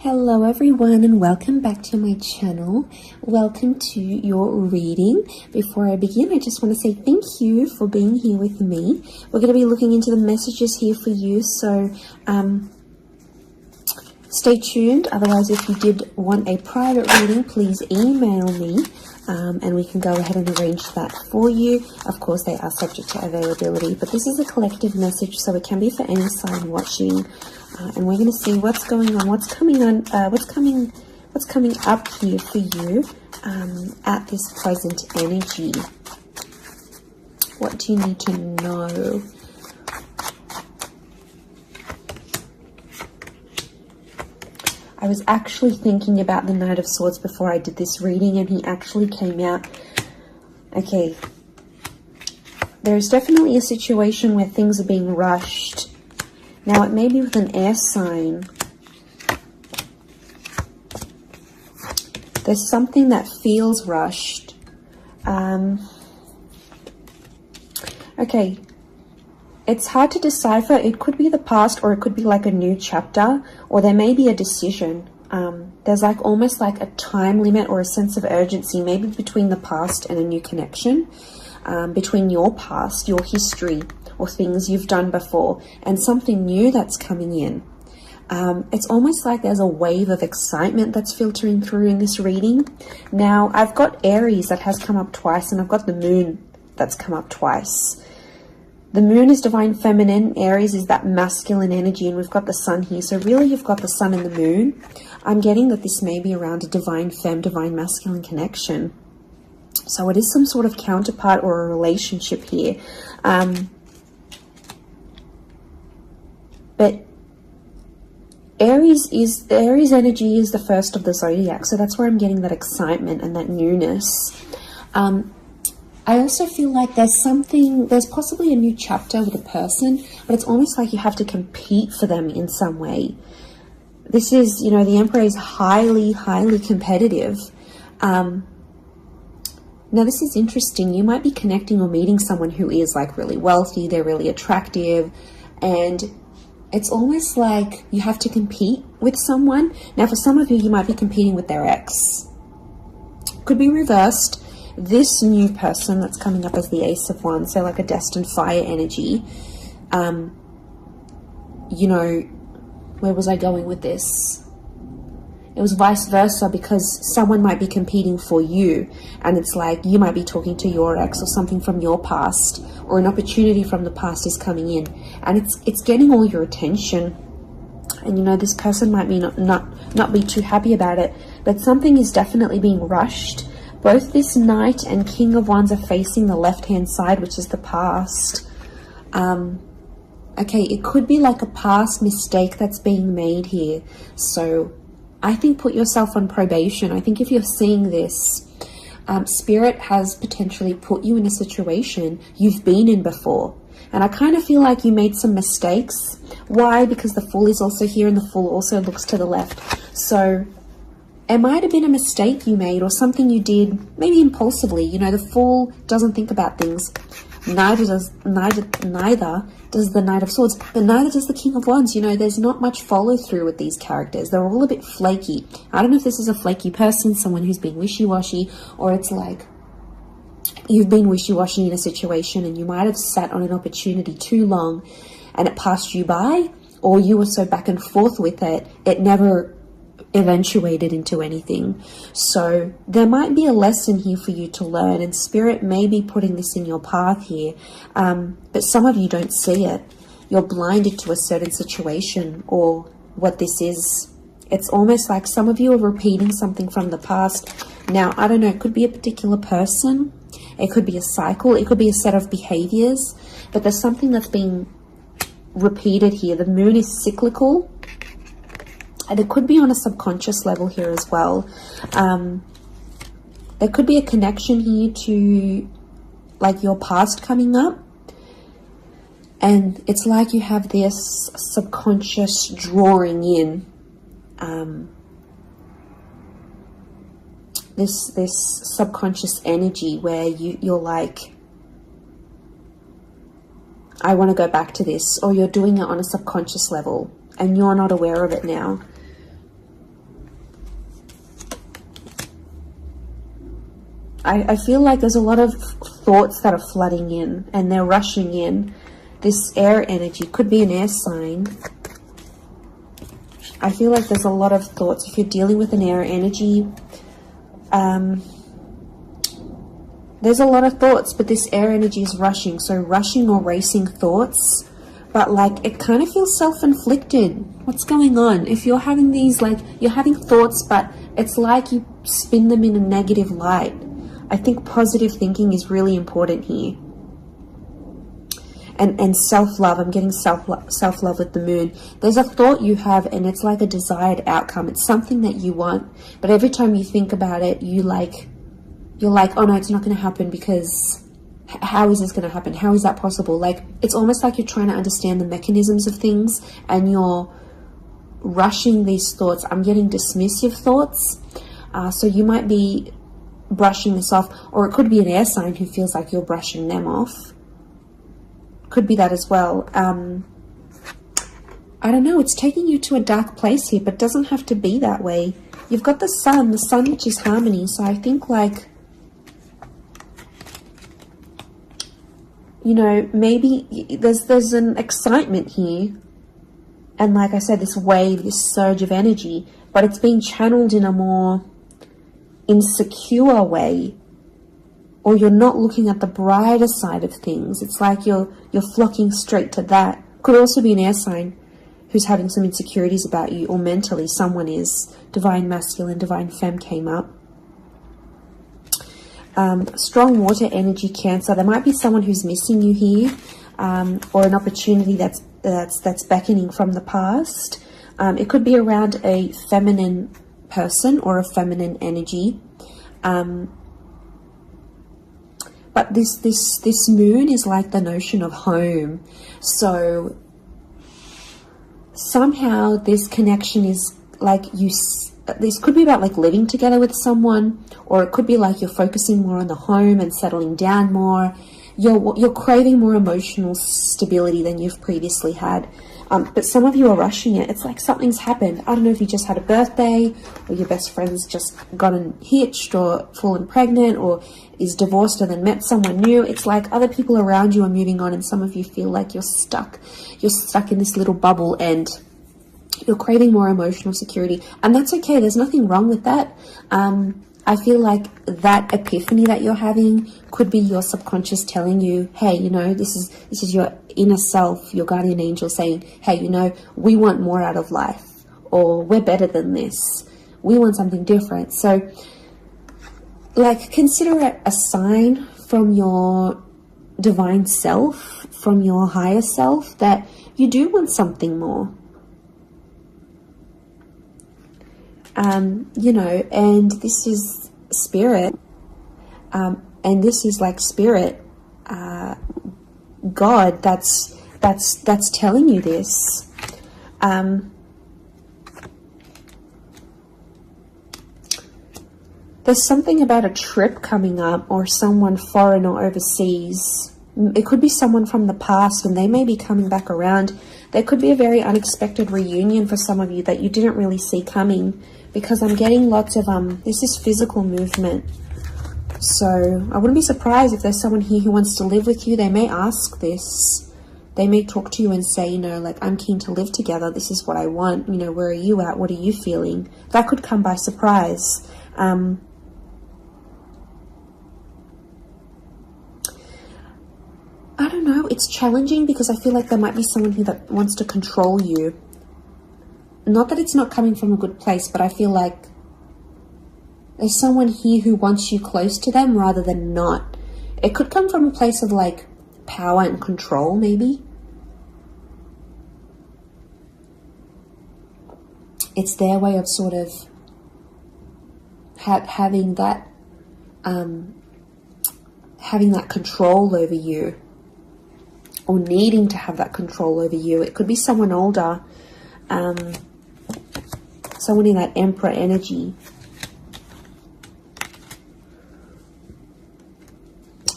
Hello everyone and welcome back to my channel. Welcome to your reading. Before I begin, I just want to say thank you for being here with me. We're going to be looking into the messages here for you, so stay tuned. Otherwise, if you did want a private reading, please email me and we can go ahead and arrange that for you. Of course, they are subject to availability, but this is a collective message, so it can be for any sign watching. And we're going to see what's going on, what's coming up here for you at this present energy. What do you need to know? I was actually thinking about the Knight of Swords before I did this reading, and he actually came out. Okay, there's definitely a situation where things are being rushed. Now, it may be with an air sign. There's something that feels rushed. Okay. It's hard to decipher. It could be the past, or it could be like a new chapter, or there may be a decision. There's like almost like a time limit or a sense of urgency, maybe between the past and a new connection, between your past, your history, or things you've done before, and something new that's coming in. It's almost like there's a wave of excitement that's filtering through in this reading. Now, I've got Aries that has come up twice, and I've got the Moon that's come up twice. The Moon is divine feminine, Aries is that masculine energy, and we've got the Sun here. So really, you've got the Sun and the Moon. I'm getting that this may be around a divine femme, divine masculine connection. So it is some sort of counterpart or a relationship here. But Aries energy is the first of the zodiac, so that's where I'm getting that excitement and that newness. I also feel like there's possibly a new chapter with a person, but it's almost like you have to compete for them in some way. This is, the Emperor is highly, highly competitive. Now, this is interesting. You might be connecting or meeting someone who is like really wealthy, they're really attractive, and it's almost like you have to compete with someone. Now, for some of you, you might be competing with their ex. Could be reversed. This new person that's coming up as the Ace of Wands, so like a destined fire energy. Where was I going with this? It was vice versa, because someone might be competing for you, and it's like you might be talking to your ex or something from your past, or an opportunity from the past is coming in, and it's getting all your attention. And this person might be not be too happy about it, but something is definitely being rushed. Both this Knight and King of Wands are facing the left-hand side, which is the past. Okay, it could be like a past mistake that's being made here. So I think put yourself on probation. I think if you're seeing this, Spirit has potentially put you in a situation you've been in before. And I kind of feel like you made some mistakes. Why? Because the Fool is also here, and the Fool also looks to the left. So it might have been a mistake you made, or something you did, maybe impulsively. The Fool doesn't think about things. Neither does the Knight of Swords, but neither does the King of Wands. There's not much follow through with these characters. They're all a bit flaky. I don't know if this is a flaky person, someone who's being wishy-washy, or it's like you've been wishy-washy in a situation and you might have sat on an opportunity too long and it passed you by, or you were so back and forth with it, it never eventuated into anything. So there might be a lesson here for you to learn, and Spirit may be putting this in your path here, but some of you don't see it. You're blinded to a certain situation or what this is. It's almost like some of you are repeating something from the past. Now, I don't know, it could be a particular person, it could be a cycle, it could be a set of behaviors, but there's something that's being repeated here. The Moon is cyclical, and it could be on a subconscious level here as well. There could be a connection here to like your past coming up. And it's like you have this subconscious drawing in. This subconscious energy where you're like, I want to go back to this, or you're doing it on a subconscious level and you're not aware of it now. I feel like there's a lot of thoughts that are flooding in and they're rushing in. This air energy could be an air sign. I feel like there's a lot of thoughts. If you're dealing with an air energy, there's a lot of thoughts, but this air energy is rushing. So rushing or racing thoughts, but like it kind of feels self-inflicted. What's going on? If you're having these, like you're having thoughts, but it's like you spin them in a negative light. I think positive thinking is really important here. And self-love, I'm getting self-love with the moon. There's a thought you have and it's like a desired outcome. It's something that you want, but every time you think about it, you're like, oh no, it's not going to happen, because how is this going to happen? How is that possible? Like, it's almost like you're trying to understand the mechanisms of things and you're rushing these thoughts. I'm getting dismissive thoughts. So you might be brushing this off, or it could be an air sign who feels like you're brushing them off. Could be that as well. I don't know, it's taking you to a dark place here, but doesn't have to be that way. You've got the sun which is harmony. So I think, like, you know, maybe there's an excitement here. And like I said, this wave, this surge of energy, but it's being channeled in a more insecure way, or you're not looking at the brighter side of things. It's like you're flocking straight to that. Could also be an air sign who's having some insecurities about you, or mentally someone is. Divine masculine, divine femme came up. Strong water energy, Cancer. There might be someone who's missing you here, or an opportunity that's beckoning from the past. It could be around a feminine person or a feminine energy. But this moon is like the notion of home. So somehow this connection is like this could be about like living together with someone, or it could be like you're focusing more on the home and settling down more. You're craving more emotional stability than you've previously had. But some of you are rushing it. It's like something's happened. I don't know if you just had a birthday, or your best friend's just gotten hitched or fallen pregnant, or is divorced and then met someone new. It's like other people around you are moving on, and some of you feel like you're stuck. You're stuck in this little bubble and you're craving more emotional security. And that's okay. There's nothing wrong with that. I feel like that epiphany that you're having could be your subconscious telling you, hey, you know, this is your inner self, your guardian angel saying, hey, you know, we want more out of life, or we're better than this. We want something different. So, like, consider it a sign from your divine self, from your higher self, that you do want something more. You know, and this is spirit, and this is like spirit, God, that's telling you this. There's something about a trip coming up, or someone foreign or overseas. It could be someone from the past, and they may be coming back around. There could be a very unexpected reunion for some of you that you didn't really see coming, because I'm getting lots of, this is physical movement. So I wouldn't be surprised if there's someone here who wants to live with you. They may ask this. They may talk to you and say, you know, like, I'm keen to live together. This is what I want. You know, where are you at? What are you feeling? That could come by surprise. I don't know. It's challenging because I feel like there might be someone here that wants to control you. Not that it's not coming from a good place, but I feel like there's someone here who wants you close to them rather than not. It could come from a place of like power and control, maybe. It's their way of sort of having that control over you, or needing to have that control over you. It could be someone older, someone in that Emperor energy.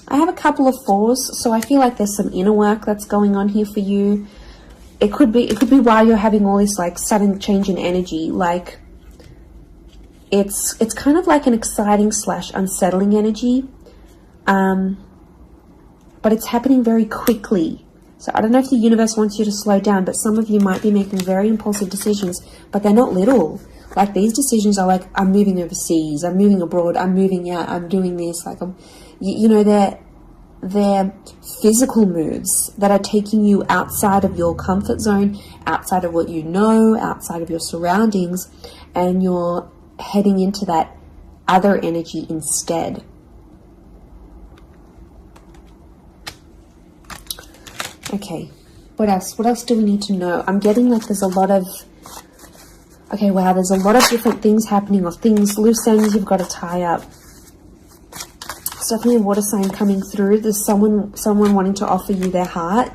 I have a couple of fours, so I feel like there's some inner work that's going on here for you. It could be why you're having all this like sudden change in energy. Like, It's kind of like an exciting / unsettling energy, but it's happening very quickly. So I don't know if the universe wants you to slow down, but some of you might be making very impulsive decisions, but they're not little. Like, these decisions are like, I'm moving overseas, I'm moving abroad, I'm moving out, I'm doing this. Like, you know, they're physical moves that are taking you outside of your comfort zone, outside of what you know, outside of your surroundings, and you're heading into that other energy instead. Okay, what else? What else do we need to know? I'm getting like there's a lot of... Okay, wow, there's a lot of different things happening, or things, loose ends you've got to tie up. It's definitely a water sign coming through. There's someone wanting to offer you their heart.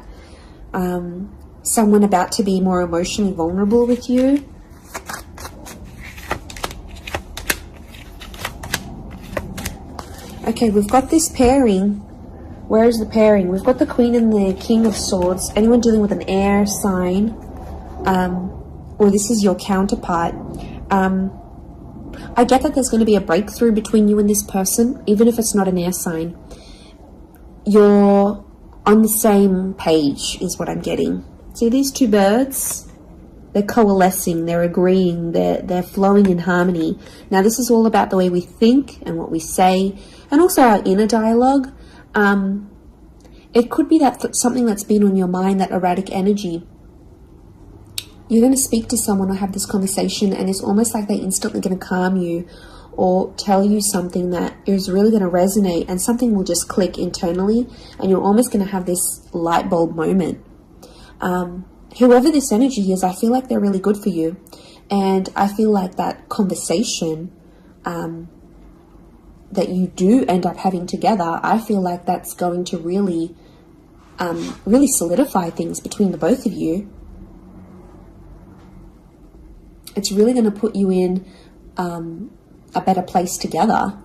Someone about to be more emotionally vulnerable with you. Okay, we've got this pairing. Where is the pairing? We've got the Queen and the King of Swords. Anyone dealing with an air sign, or this is your counterpart. I get that there's going to be a breakthrough between you and this person, even if it's not an air sign. You're on the same page, is what I'm getting. See these two birds? They're coalescing, they're agreeing, they're flowing in harmony. Now, this is all about the way we think and what we say, and also our inner dialogue. It could be that something that's been on your mind, that erratic energy. You're going to speak to someone or have this conversation, and it's almost like they're instantly going to calm you or tell you something that is really going to resonate, and something will just click internally, and you're almost going to have this light bulb moment. Whoever this energy is, I feel like they're really good for you, and I feel like that conversation that you do end up having together, I feel like that's going to really solidify things between the both of you. It's really going to put you in a better place together.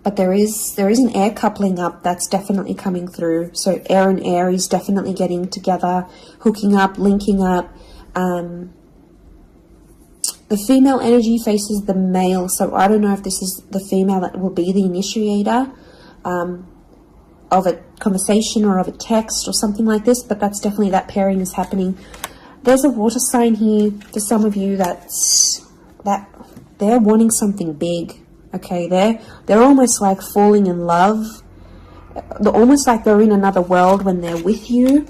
But there is an air coupling up that's definitely coming through. So air and Aries definitely getting together, hooking up, linking up. The female energy faces the male, so I don't know if this is the female that will be the initiator of a conversation or of a text or something like this, but that's definitely, that pairing is happening. There's a water sign here for some of you that they're wanting something big. Okay, they're almost like falling in love. They're almost like they're in another world when they're with you.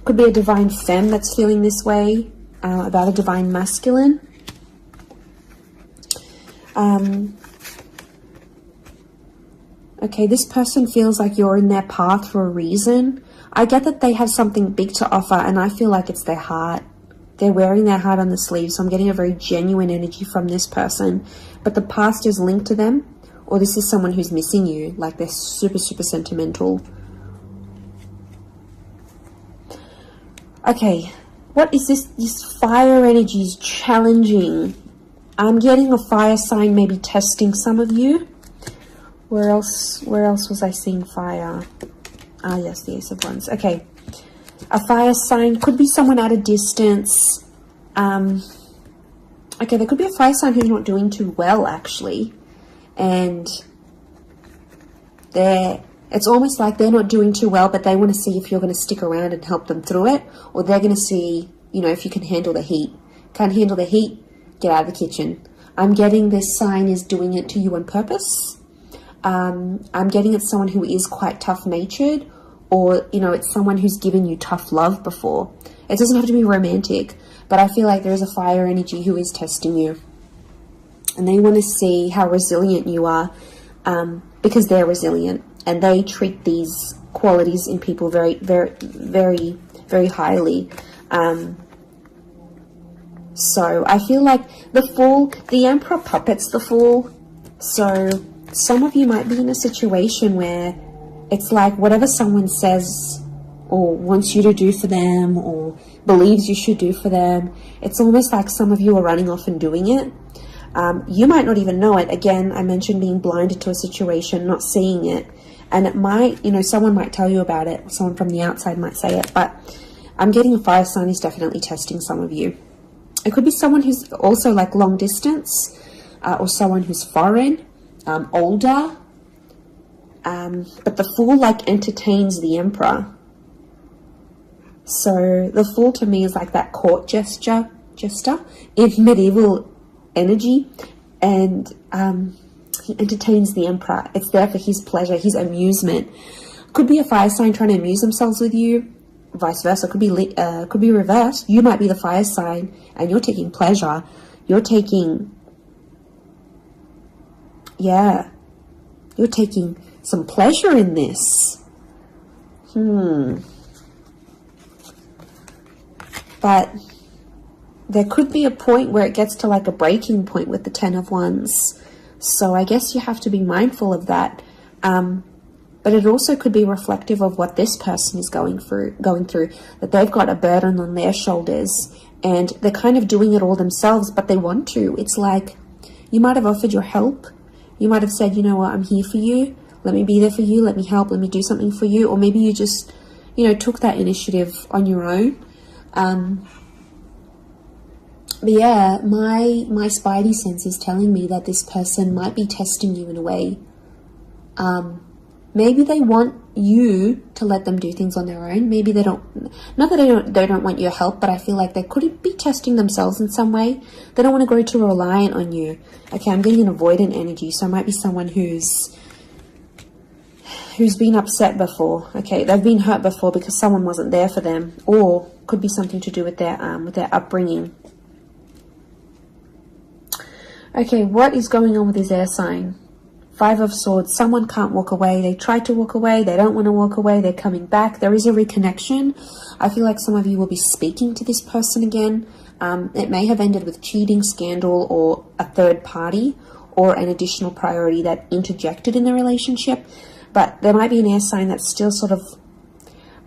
Could be a divine femme that's feeling this way about a divine masculine. Okay, this person feels like you're in their path for a reason. I get that they have something big to offer, and I feel like it's their heart. They're wearing their heart on the sleeve, so I'm getting a very genuine energy from this person. But the past is linked to them, or this is someone who's missing you, like they're super, super sentimental. Okay, what is this? This fire energy is challenging. I'm getting a fire sign maybe testing some of you. Where else was I seeing fire? Ah, yes, the Ace of Wands. Okay. A fire sign could be someone at a distance. Okay, there could be a fire sign who's not doing too well, actually. And it's almost like they're not doing too well, but they want to see if you're going to stick around and help them through it. Or they're going to see, you know, if you can handle the heat. Can't handle the heat? Get out of the kitchen. I'm getting this sign is doing it to you on purpose. I'm getting it's someone who is quite tough-natured, or, you know, it's someone who's given you tough love before. It doesn't have to be romantic, but I feel like there is a fire energy who is testing you. And they want to see how resilient you are, because they're resilient, and they treat these qualities in people very, very, very, very highly. So I feel like the Fool, the Emperor puppets the Fool. So some of you might be in a situation where it's like whatever someone says or wants you to do for them or believes you should do for them, it's almost like some of you are running off and doing it. You might not even know it. Again, I mentioned being blinded to a situation, not seeing it. And it might, you know, someone might tell you about it. Someone from the outside might say it. But I'm getting a fire sign is definitely testing some of you. It could be someone who's also like long distance. or someone who's foreign, older. But the Fool like entertains the Emperor. So the Fool to me is like that court jester in medieval energy, and he entertains the Emperor. It's there for his pleasure, his amusement. Could be a fire sign trying to amuse themselves with you, vice versa. Could be reversed. You might be the fire sign and you're taking pleasure. You're taking some pleasure in this. But there could be a point where it gets to like a breaking point with the Ten of Wands. So I guess you have to be mindful of that. But it also could be reflective of what this person is going through, that they've got a burden on their shoulders and they're kind of doing it all themselves, but they want to. It's like you might have offered your help. You might have said, you know what, I'm here for you. Let me be there for you. Let me help. Let me do something for you. Or maybe you just, took that initiative on your own. But yeah, my spidey sense is telling me that this person might be testing you in a way. Maybe they want you to let them do things on their own. Maybe they don't, not that they don't want your help, but I feel like they could be testing themselves in some way. They don't want to grow too reliant on you. Okay, I'm getting an avoidant energy, so it might be someone who's been upset before. Okay, they've been hurt before because someone wasn't there for them, or could be something to do with their upbringing. Okay, what is going on with this air sign? Five of Swords. Someone can't walk away. They try to walk away. They don't want to walk away. They're coming back. There is a reconnection. I feel like some of you will be speaking to this person again. It may have ended with cheating, scandal, or a third party, or an additional priority that interjected in the relationship. But there might be an air sign that's still sort of...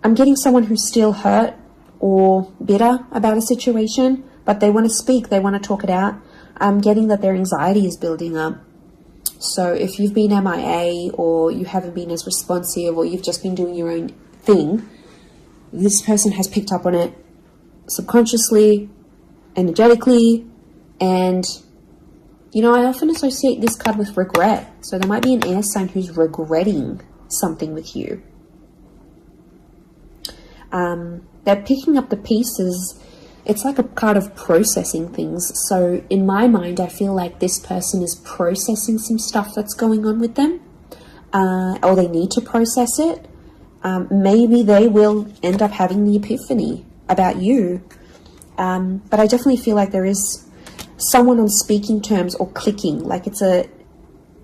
I'm getting someone who's still hurt or bitter about a situation, but they want to speak. They want to talk it out. I'm getting that their anxiety is building up. So if you've been MIA, or you haven't been as responsive, or you've just been doing your own thing, this person has picked up on it subconsciously, energetically, and I often associate this card with regret. So there might be an air sign who's regretting something with you. They're picking up the pieces. It's like a card of processing things. So in my mind, I feel like this person is processing some stuff that's going on with them, or they need to process it. Maybe they will end up having the epiphany about you. But I definitely feel like there is someone on speaking terms or clicking, like it's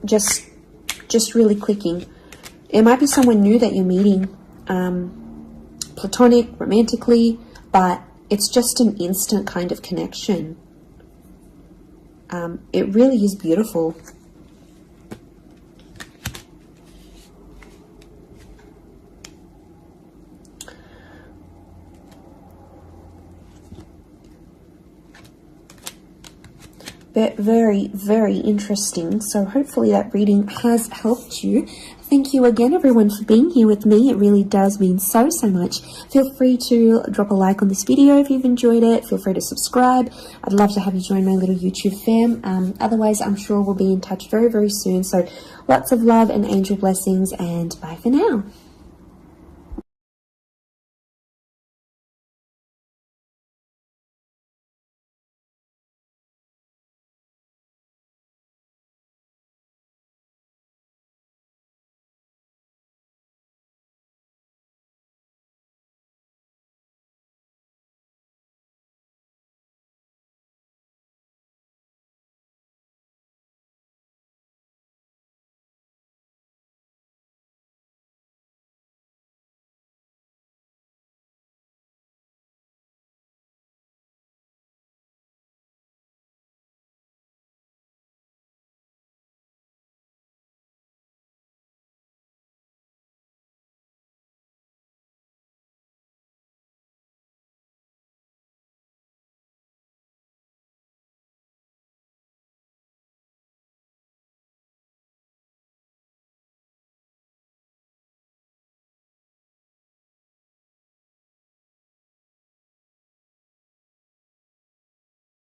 just really clicking. It might be someone new that you're meeting, platonic, romantically, but it's just an instant kind of connection. It really is beautiful. Very, very interesting. So hopefully that reading has helped you. Thank you again, everyone, for being here with me. It really does mean so much. Feel free to drop a like on this video if you've enjoyed it. Feel free to subscribe. I'd love to have you join my little YouTube fam. Otherwise, I'm sure we'll be in touch very, very soon. So lots of love and angel blessings, and bye for now.